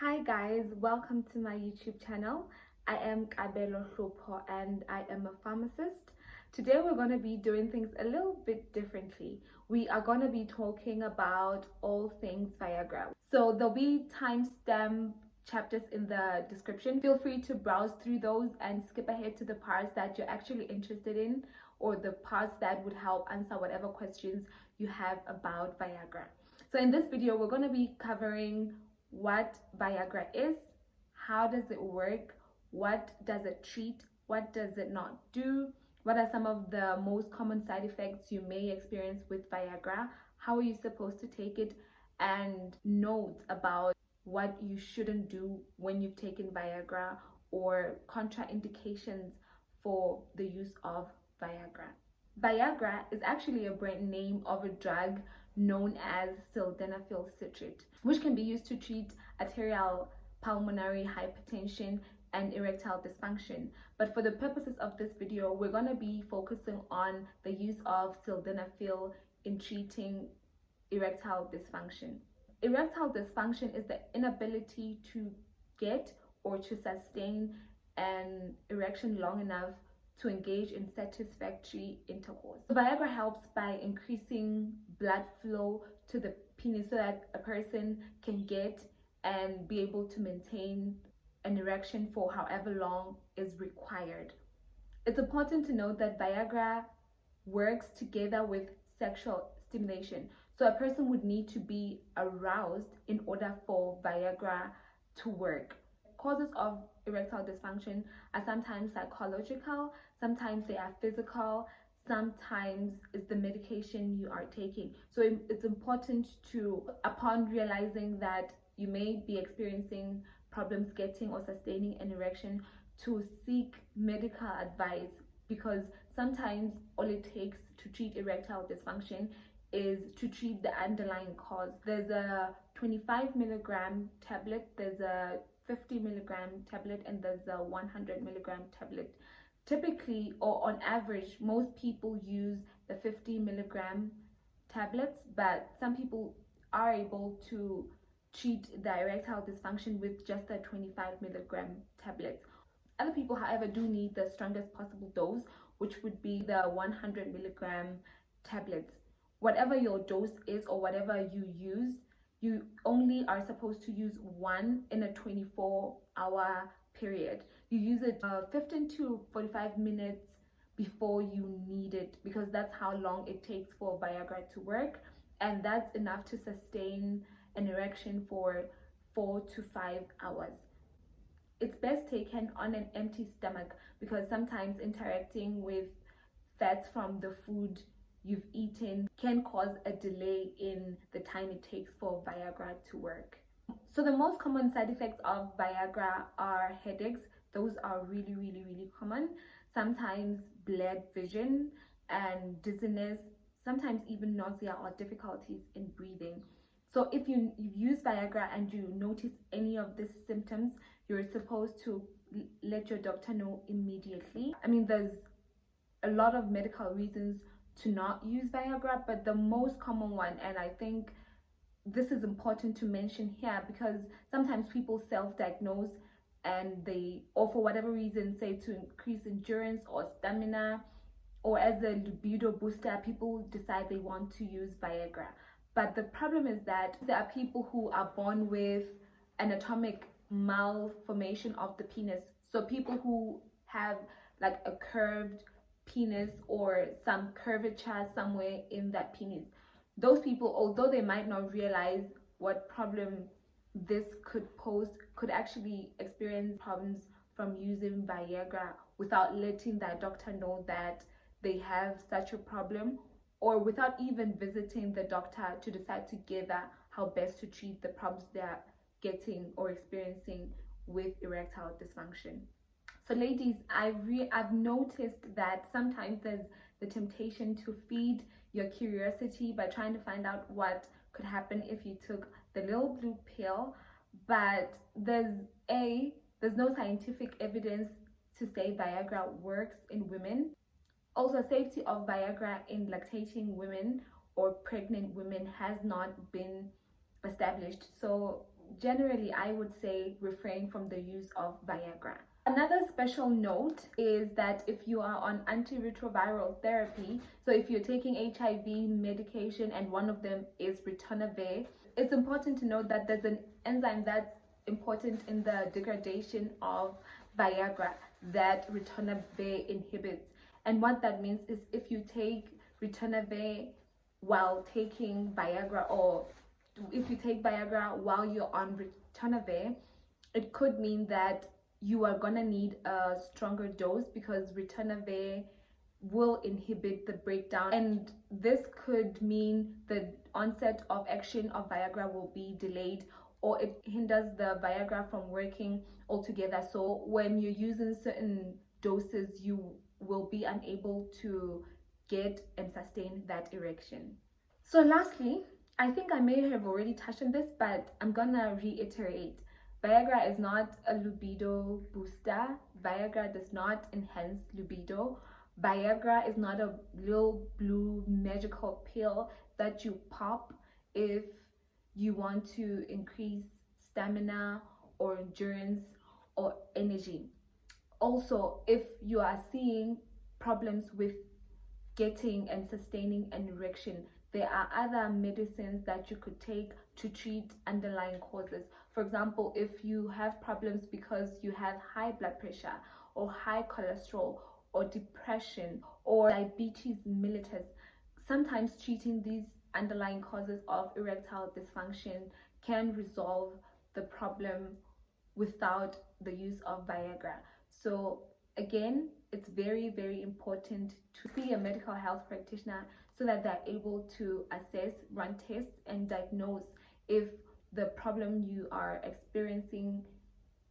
Hi guys, welcome to my YouTube channel. I am Kabelo Hlopo and I am a pharmacist. Today we're going to be doing things a little bit differently. We are going to be talking about all things Viagra. So there'll be timestamp chapters in the description. Feel free to browse through those and skip ahead to the parts that you're actually interested in, or the parts that would help answer whatever questions you have about Viagra. So in this video, we're going to be covering what Viagra is, how does it work, what does it treat, what does it not do, what are some of the most common side effects you may experience with Viagra, how are you supposed to take it, and notes about what you shouldn't do when you've taken Viagra, or contraindications for the use of Viagra. Viagra is actually a brand name of a drug known as Sildenafil citrate, which can be used to treat arterial pulmonary hypertension and erectile dysfunction. But for the purposes of this video, we're going to be focusing on the use of sildenafil in treating erectile dysfunction. Erectile dysfunction is the inability to get or to sustain an erection long enough to engage in satisfactory intercourse. Viagra helps by increasing blood flow to the penis so that a person can get and be able to maintain an erection for however long is required. It's important to note that Viagra works together with sexual stimulation. So a person would need to be aroused in order for Viagra to work. Causes of erectile dysfunction are sometimes psychological, sometimes they are physical, sometimes it's the medication you are taking. So it's important to, upon realizing that you may be experiencing problems getting or sustaining an erection, to seek medical advice, because sometimes all it takes to treat erectile dysfunction is to treat the underlying cause. There's a 25 milligram tablet, there's a 50 milligram tablet, and there's a 100 milligram tablet. Typically, or on average, most people use the 50 milligram tablets, but some people are able to treat the erectile dysfunction with just the 25 milligram tablets. Other people, however, do need the strongest possible dose, which would be the 100 milligram tablets. Whatever your dose is or whatever you use, you only are supposed to use one in a 24-hour period. You use it 15 to 45 minutes before you need it, because that's how long it takes for Viagra to work, and that's enough to sustain an erection for 4 to 5 hours. It's best taken on an empty stomach, because sometimes interacting with fats from the food you've eaten can cause a delay in the time it takes for Viagra to work. So the most common side effects of Viagra are headaches. Those are really common. Sometimes blurred vision and dizziness, sometimes even nausea or difficulties in breathing. So if you've used Viagra and you notice any of these symptoms, you're supposed to let your doctor know immediately. I mean, there's a lot of medical reasons to not use Viagra, but the most common one, and I think this is important to mention here, because sometimes people self-diagnose and they, or for whatever reason, say to increase endurance or stamina, or as a libido booster, people decide they want to use Viagra. But the problem is that there are people who are born with anatomic malformation of the penis. So people who have like a curved penis or some curvature somewhere in that penis, those people, although they might not realize what problem this could pose, could actually experience problems from using Viagra without letting their doctor know that they have such a problem, or without even visiting the doctor to decide together how best to treat the problems they're getting or experiencing with erectile dysfunction. So ladies, I've noticed that sometimes there's the temptation to feed your curiosity by trying to find out what could happen if you took the little blue pill, but there's no scientific evidence to say Viagra works in women. Also, safety of Viagra in lactating women or pregnant women has not been established. So generally I would say refrain from the use of Viagra. Another special note is that if you are on antiretroviral therapy, so if you're taking HIV medication and one of them is ritonavir, it's important to note that there's an enzyme that's important in the degradation of Viagra that ritonavir inhibits. And what that means is if you take ritonavir while taking Viagra, or if you take Viagra while you're on ritonavir, it could mean that you are gonna need a stronger dose because ritonavir will inhibit the breakdown, and this could mean the onset of action of Viagra will be delayed, or it hinders the Viagra from working altogether. So when you're using certain doses, you will be unable to get and sustain that erection. So lastly, I think I may have already touched on this, but I'm gonna reiterate. Viagra is not a libido booster. Viagra does not enhance libido. Viagra is not a little blue magical pill that you pop if you want to increase stamina or endurance or energy. Also, if you are seeing problems with getting and sustaining an erection, there are other medicines that you could take to treat underlying causes. For example, if you have problems because you have high blood pressure or high cholesterol or depression or diabetes mellitus, sometimes treating these underlying causes of erectile dysfunction can resolve the problem without the use of Viagra. So again, it's very, very important to see a medical health practitioner so that they're able to assess, run tests, and diagnose if the problem you are experiencing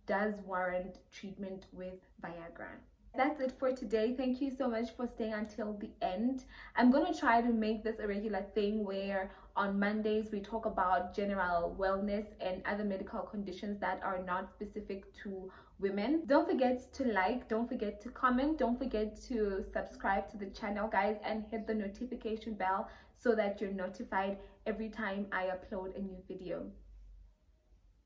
does warrant treatment with Viagra. That's it for today. Thank you so much for staying until the end. I'm going to try to make this a regular thing where on Mondays we talk about general wellness and other medical conditions that are not specific to women. Don't forget to like, don't forget to comment, don't forget to subscribe to the channel, guys, and hit the notification bell so that you're notified every time I upload a new video.